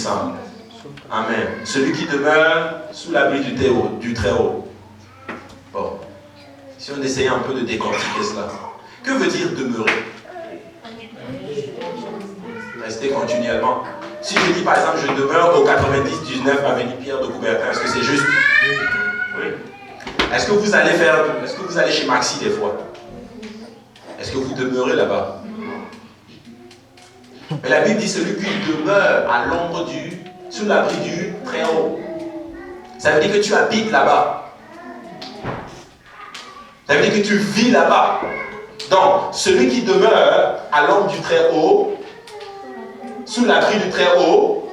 Tout-Puissant. Amen. Celui qui demeure sous l'abri du Très-Haut. Bon. Si on essayait un peu de décortiquer cela. Que veut dire demeurer? Rester continuellement. Si je dis par exemple, je demeure au 90-19 avenue Pierre de Coubertin, est-ce que c'est juste? Oui. Est-ce que vous allez chez Maxi des fois? Est-ce que vous demeurez là-bas? Mais la Bible dit celui qui demeure à l'ombre sous l'abri du Très-Haut. Ça veut dire que tu habites là-bas. Ça veut dire que tu vis là-bas. Donc, celui qui demeure à l'ombre du Très-Haut, sous l'abri du Très-Haut,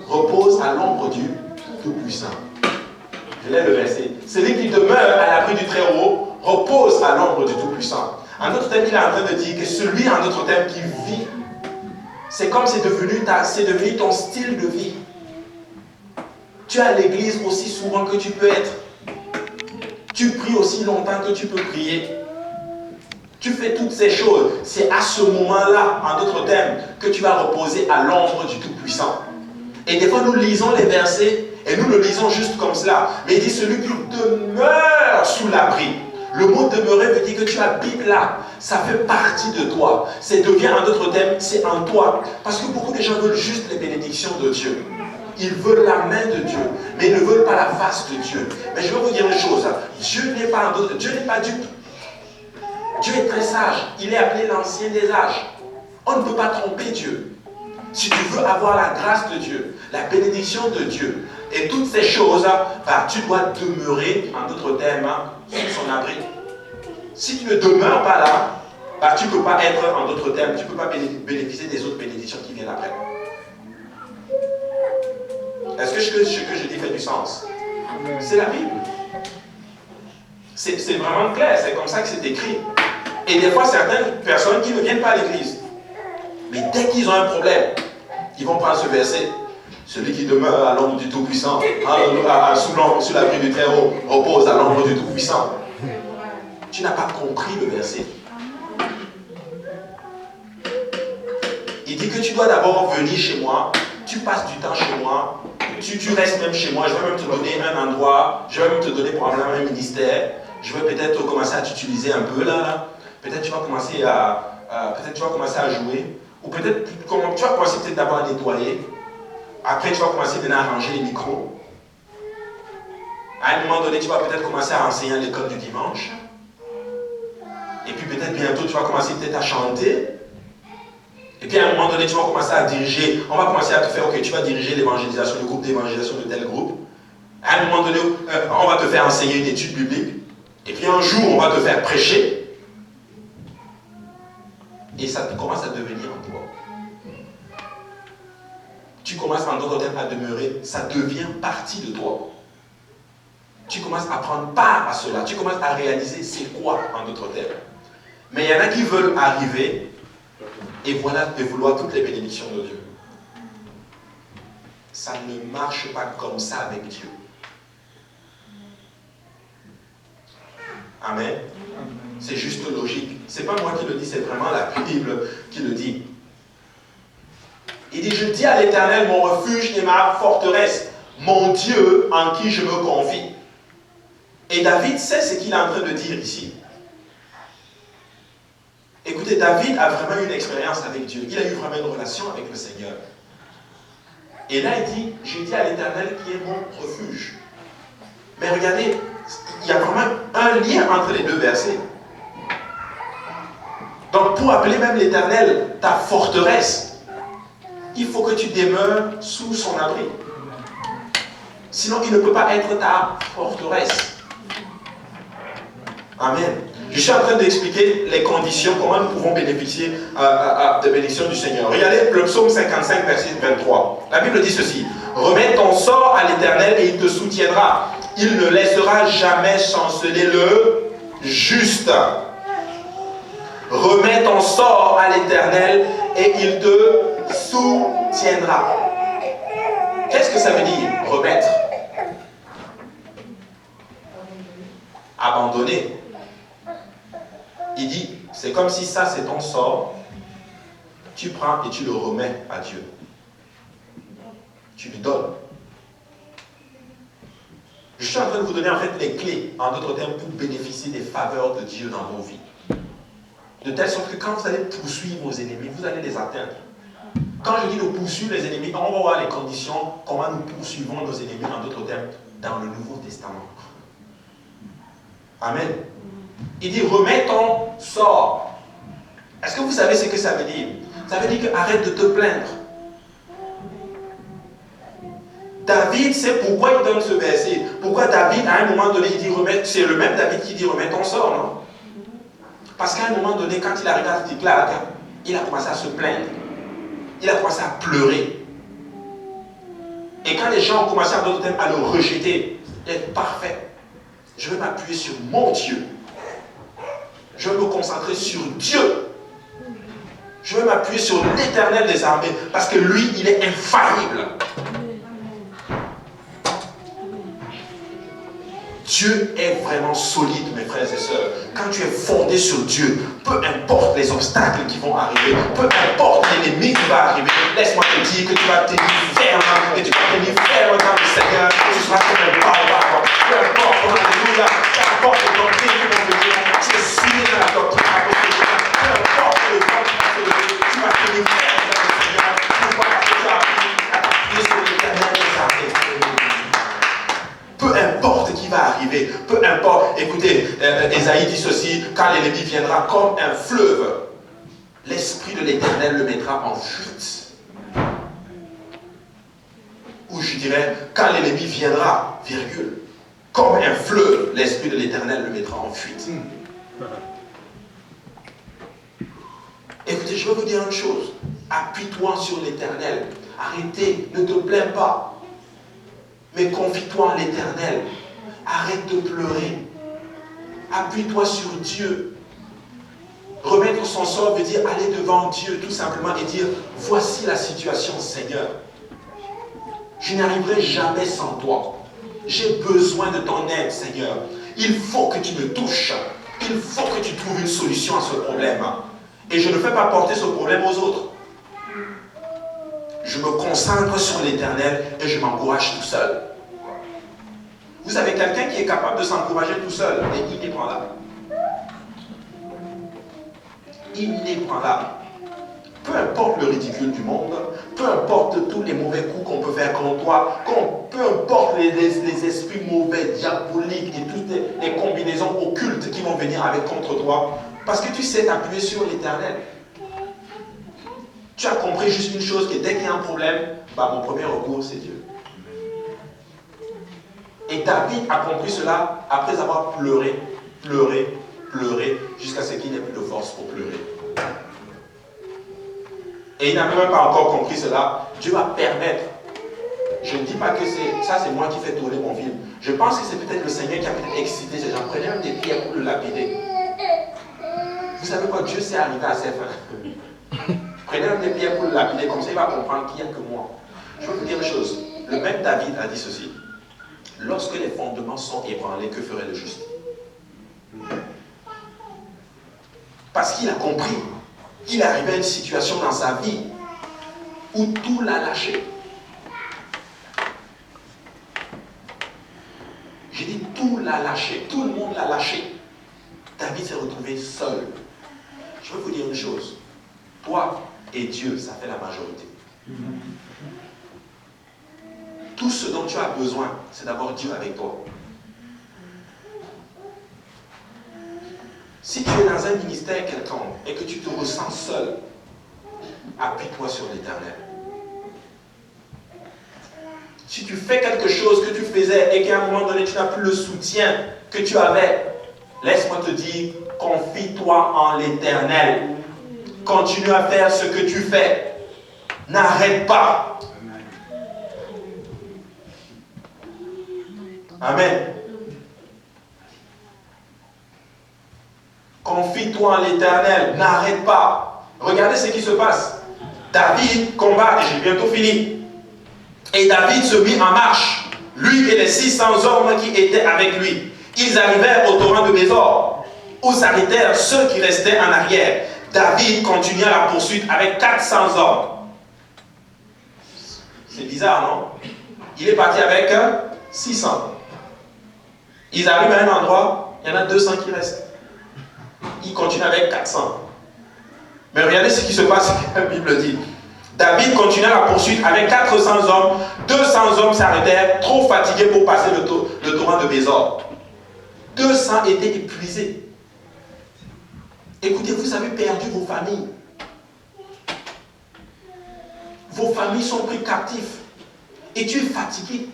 repose à l'ombre du Tout-Puissant. Je l'ai le verset. Celui qui demeure à l'abri du Très-Haut repose à l'ombre du Tout-Puissant. En autre terme, il est en train de dire que celui, en d'autres termes, qui vit, c'est comme c'est devenu ton style de vie. Tu es à l'église aussi souvent que tu peux être. Tu pries aussi longtemps que tu peux prier. Tu fais toutes ces choses. C'est à ce moment-là, en d'autres termes, que tu vas reposer à l'ombre du Tout-Puissant. Et des fois, nous lisons les versets et nous le lisons juste comme cela. Mais il dit celui qui demeure sous l'abri. Le mot demeurer veut dire que tu habites là. Ça fait partie de toi. Ça devient, en d'autres termes, c'est en toi. Parce que beaucoup de gens veulent juste les bénédictions de Dieu. Ils veulent la main de Dieu, mais ils ne veulent pas la face de Dieu. Mais je vais vous dire une chose. Dieu n'est pas dupe. Dieu est très sage. Il est appelé l'ancien des âges. On ne peut pas tromper Dieu. Si tu veux avoir la grâce de Dieu, la bénédiction de Dieu, et toutes ces choses, tu dois demeurer, en d'autres termes, sous son abri. Si tu ne demeures pas là, tu ne peux pas être, en d'autres termes, tu ne peux pas bénéficier des autres bénédictions qui viennent après. Est-ce que ce que je dis fait du sens? C'est la Bible. C'est vraiment clair, c'est comme ça que c'est écrit. Et des fois, certaines personnes qui ne viennent pas à l'église, mais dès qu'ils ont un problème, ils vont prendre ce verset. Celui qui demeure à l'ombre du Tout-Puissant, sous l'abri du Très-Haut, repose à l'ombre du Tout-Puissant. Tu n'as pas compris le verset. Il dit que tu dois d'abord venir chez moi, tu passes du temps chez moi, tu restes même chez moi, je vais même te donner un endroit, je vais même te donner probablement un ministère, je vais peut-être commencer à t'utiliser un peu là. Peut-être tu vas commencer à jouer, ou peut-être tu vas commencer peut-être d'abord à nettoyer. Après, tu vas commencer maintenant à ranger les micros. À un moment donné, tu vas peut-être commencer à enseigner à l'école du dimanche. Et puis peut-être bientôt, tu vas commencer peut-être à chanter. Et puis à un moment donné, tu vas commencer à diriger. On va commencer à te faire, ok, tu vas diriger l'évangélisation, le groupe d'évangélisation de tel groupe. À un moment donné, on va te faire enseigner une étude biblique. Et puis un jour, on va te faire prêcher. Et ça commence à devenir en toi. Tu commences en d'autres termes à demeurer, ça devient partie de toi. Tu commences à prendre part à cela, tu commences à réaliser c'est quoi en d'autres termes. Mais il y en a qui veulent arriver et vouloir toutes les bénédictions de Dieu. Ça ne marche pas comme ça avec Dieu. Amen. C'est juste logique. C'est pas moi qui le dis, c'est vraiment la Bible qui le dit. Il dit, je dis à l'Éternel, mon refuge et ma forteresse, mon Dieu en qui je me confie. Et David sait ce qu'il est en train de dire ici. Écoutez, David a vraiment eu une expérience avec Dieu. Il a eu vraiment une relation avec le Seigneur. Et là, il dit, je dis à l'Éternel qui est mon refuge. Mais regardez, il y a vraiment un lien entre les deux versets. Donc, pour appeler même l'Éternel ta forteresse, il faut que tu demeures sous son abri. Sinon, il ne peut pas être ta forteresse. Amen. Je suis en train d'expliquer les conditions, comment nous pouvons bénéficier de bénédictions du Seigneur. Regardez le psaume 55, verset 23. La Bible dit ceci. Remets ton sort à l'Éternel et il te soutiendra. Il ne laissera jamais chanceler le juste. Remets ton sort à l'Éternel et il te soutiendra. Qu'est-ce que ça veut dire, remettre? Abandonner. Il dit, c'est comme si ça c'est ton sort, tu prends et tu le remets à Dieu. tu lui donnes. Je suis en train de vous donner en fait les clés, en d'autres termes, pour bénéficier des faveurs de Dieu dans vos vies. De telle sorte que quand vous allez poursuivre vos ennemis, vous allez les atteindre. Quand je dis de poursuivre les ennemis, on va voir les conditions, comment nous poursuivons nos ennemis, en d'autres termes, dans le Nouveau Testament. Amen. Il dit, remets ton sort. Est-ce que vous savez ce que ça veut dire? Ça veut dire que arrête de te plaindre. David sait pourquoi il donne ce verset. Pourquoi David, à un moment donné, il dit remets, c'est le même David qui dit remets ton sort, non? Parce qu'à un moment donné, quand il arrive à Ziklag, il a commencé à se plaindre. Il a commencé à pleurer. Et quand les gens ont commencé à d'autres thèmes à le rejeter, d'être parfait, je vais m'appuyer sur mon Dieu. Je vais me concentrer sur Dieu. Je vais m'appuyer sur l'Éternel des armées, parce que lui, il est infaillible. Dieu est vraiment solide, mes frères et sœurs. Quand tu es fondé sur Dieu, peu importe les obstacles qui vont arriver, peu importe l'ennemi qui va arriver, laisse-moi te dire que tu vas tenir ferme, et tu vas tenir ferme dans le Seigneur, et tu seras comme un baobab. Peu importe, alléluia, peu importe les doctrines qui vont venir, tu es signé dans la doctrine apostolique. Peu importe le temps qui va se lever, tu vas tenir ferme dans le Seigneur. Pourquoi? Parce que tu as appris à t'appuyer sur l'Éternel des armées. Peu importe qui va arriver, peu importe. Écoutez, Ésaïe dit ceci, quand l'ennemi viendra comme un fleuve, l'Esprit de l'Éternel le mettra en fuite. Ou je dirais, quand l'ennemi viendra, virgule, comme un fleuve, l'Esprit de l'Éternel le mettra en fuite. Écoutez, je vais vous dire une chose. Appuie-toi sur l'Éternel. Arrêtez, ne te plains pas. Mais confie-toi en l'Éternel. Arrête de pleurer. Appuie-toi sur Dieu. Remettre son sort veut dire aller devant Dieu tout simplement et dire, voici la situation, Seigneur. Je n'y arriverai jamais sans toi. J'ai besoin de ton aide, Seigneur. Il faut que tu me touches. Il faut que tu trouves une solution à ce problème. Et je ne fais pas porter ce problème aux autres. Je me concentre sur l'Éternel et je m'encourage tout seul. Vous avez quelqu'un qui est capable de s'encourager tout seul, et inébranlable. Inébranlable. Peu importe le ridicule du monde, peu importe tous les mauvais coups qu'on peut faire contre toi, peu importe les esprits mauvais, diaboliques et toutes les combinaisons occultes qui vont venir avec contre toi, parce que tu sais t'appuyer sur l'Éternel. Tu as compris juste une chose, que dès qu'il y a un problème, mon premier recours c'est Dieu. Et David a compris cela après avoir pleuré, jusqu'à ce qu'il n'ait plus de force pour pleurer. Et il n'a même pas encore compris cela. Dieu va permettre. Je ne dis pas que c'est moi qui fais tourner mon film. Je pense que c'est peut-être le Seigneur qui a peut-être excité ces gens. Prenez même des pierres pour le lapider. Vous savez quoi? Dieu s'est arrivé à ses fins. Prenez même des pierres pour le lapider, comme ça il va comprendre qu'il n'y a que moi. Je vais vous dire une chose. Le même David a dit ceci. Lorsque les fondements sont ébranlés, que ferait le juste? Parce qu'il a compris. Il est arrivé à une situation dans sa vie où tout l'a lâché. J'ai dit tout l'a lâché. Tout le monde l'a lâché. David s'est retrouvé seul. Je vais vous dire une chose. Toi et Dieu, ça fait la majorité. Tout ce dont tu as besoin, c'est d'avoir Dieu avec toi. Si tu es dans un ministère quelconque et que tu te ressens seul, appuie-toi sur l'Éternel. Si tu fais quelque chose que tu faisais et qu'à un moment donné tu n'as plus le soutien que tu avais, laisse-moi te dire, confie-toi en l'Éternel. Continue à faire ce que tu fais. N'arrête pas. Amen. Confie-toi en l'Éternel, n'arrête pas. Regardez ce qui se passe. David combat, et j'ai bientôt fini. Et David se mit en marche, lui et les 600 hommes qui étaient avec lui. Ils arrivèrent au torrent de Bésor, où s'arrêtèrent ceux qui restaient en arrière. David continua la poursuite avec 400 hommes. C'est bizarre, non? Il est parti avec 600. Ils arrivent à un endroit, il y en a 200 qui restent. Il continue avec 400. Mais regardez ce qui se passe, la Bible dit. David continua la poursuite avec 400 hommes. 200 hommes s'arrêtèrent, trop fatigués pour passer le torrent de Bésor. 200 étaient épuisés. Écoutez, vous avez perdu vos familles. Vos familles sont prises captives. Et tu es fatigué.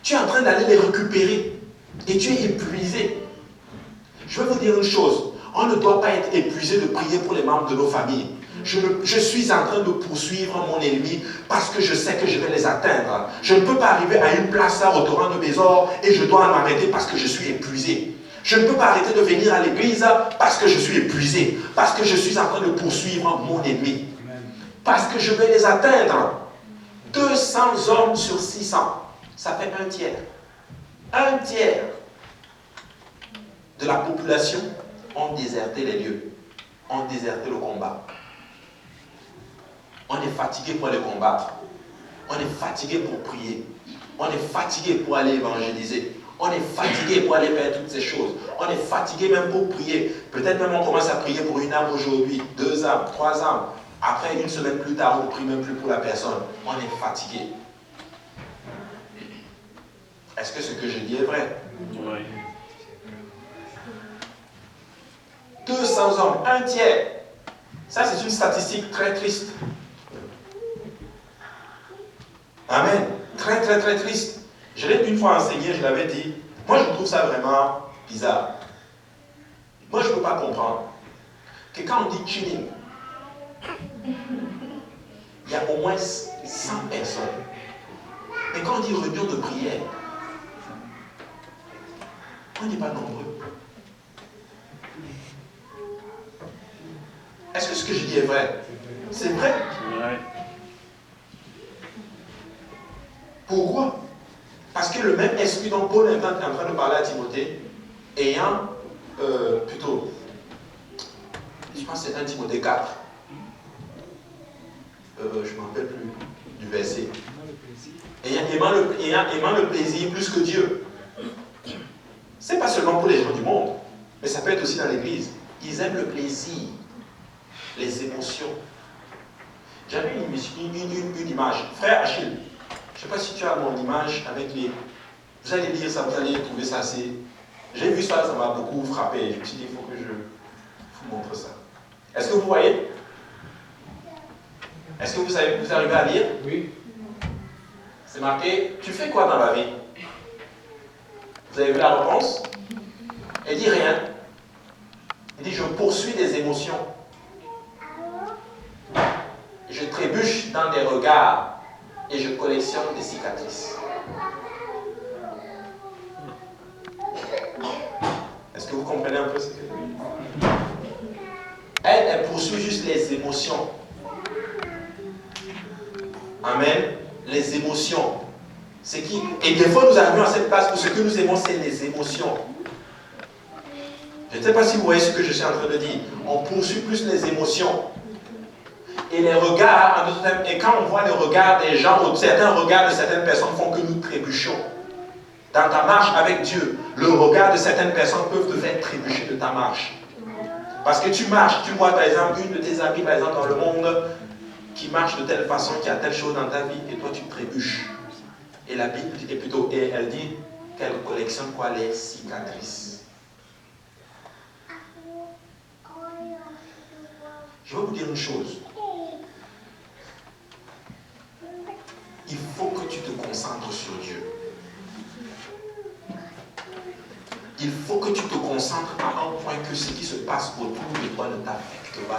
Tu es en train d'aller les récupérer. Et tu es épuisé. Je vais vous dire une chose. On ne doit pas être épuisé de prier pour les membres de nos familles. Je suis en train de poursuivre mon ennemi parce que je sais que je vais les atteindre. Je ne peux pas arriver à une place au torrent de Bésor et je dois m'arrêter parce que je suis épuisé. Je ne peux pas arrêter de venir à l'église parce que je suis épuisé. Parce que je suis en train de poursuivre mon ennemi. Parce que je vais les atteindre. 200 hommes sur 600. Ça fait un tiers. Un tiers de la population ont déserté les lieux. Ont déserté le combat. On est fatigué pour aller combattre. On est fatigué pour prier. On est fatigué pour aller évangéliser. On est fatigué pour aller faire toutes ces choses. On est fatigué même pour prier. Peut-être même on commence à prier pour une âme aujourd'hui, 2 âmes, 3 âmes. Après, une semaine plus tard, on ne prie même plus pour la personne. On est fatigué. Est-ce que ce que je dis est vrai? Oui. 200 hommes, un tiers. Ça, c'est une statistique très triste. Amen. Très, très, très triste. Je l'ai une fois enseigné, je l'avais dit. Moi, je trouve ça vraiment bizarre. Moi, je ne peux pas comprendre que quand on dit chilling, il y a au moins 100 personnes. Mais quand on dit réunion de prière, on n'est pas nombreux. Est-ce que ce que je dis est vrai? C'est vrai. Pourquoi? Parce que le même esprit dont Paul est en train de parler à Timothée, ayant plutôt, je pense que c'est 1 Timothée 4. Je ne me rappelle plus du verset. Aimant le plaisir plus que Dieu. Ce n'est pas seulement pour les gens du monde, mais ça peut être aussi dans l'église. Ils aiment le plaisir, les émotions. J'avais une image. Frère Achille, je ne sais pas si tu as mon image avec les... Vous allez lire ça, vous allez trouver ça assez... J'ai vu ça, ça m'a beaucoup frappé. Je me suis dit, il faut que je vous montre ça. Est-ce que vous voyez? Est-ce que vous arrivez à lire? Oui. C'est marqué, tu fais quoi dans la vie? Vous avez vu la réponse? Elle dit rien. Elle dit, je poursuis des émotions. Je trébuche dans des regards et je collectionne des cicatrices. Est-ce que vous comprenez un peu ce que je dis? Elle poursuit juste les émotions. Amen. Les émotions. C'est qui? Et des fois, nous arrivons à cette place où ce que nous aimons, c'est les émotions. Je ne sais pas si vous voyez ce que je suis en train de dire. On poursuit plus les émotions. Et les regards, et quand on voit les regards des gens, ou certains regards de certaines personnes font que nous trébuchons. Dans ta marche avec Dieu, le regard de certaines personnes peuvent te faire trébucher de ta marche. Parce que tu marches, tu vois par exemple une de tes amies, par exemple dans le monde, qui marche de telle façon, qui a telle chose dans ta vie, et toi tu trébuches. Et la Bible dit, elle dit qu'elle collectionne quoi? Les cicatrices. Je vais vous dire une chose. Il faut que tu te concentres sur Dieu. Il faut que tu te concentres à un point que ce qui se passe autour de toi ne t'affecte pas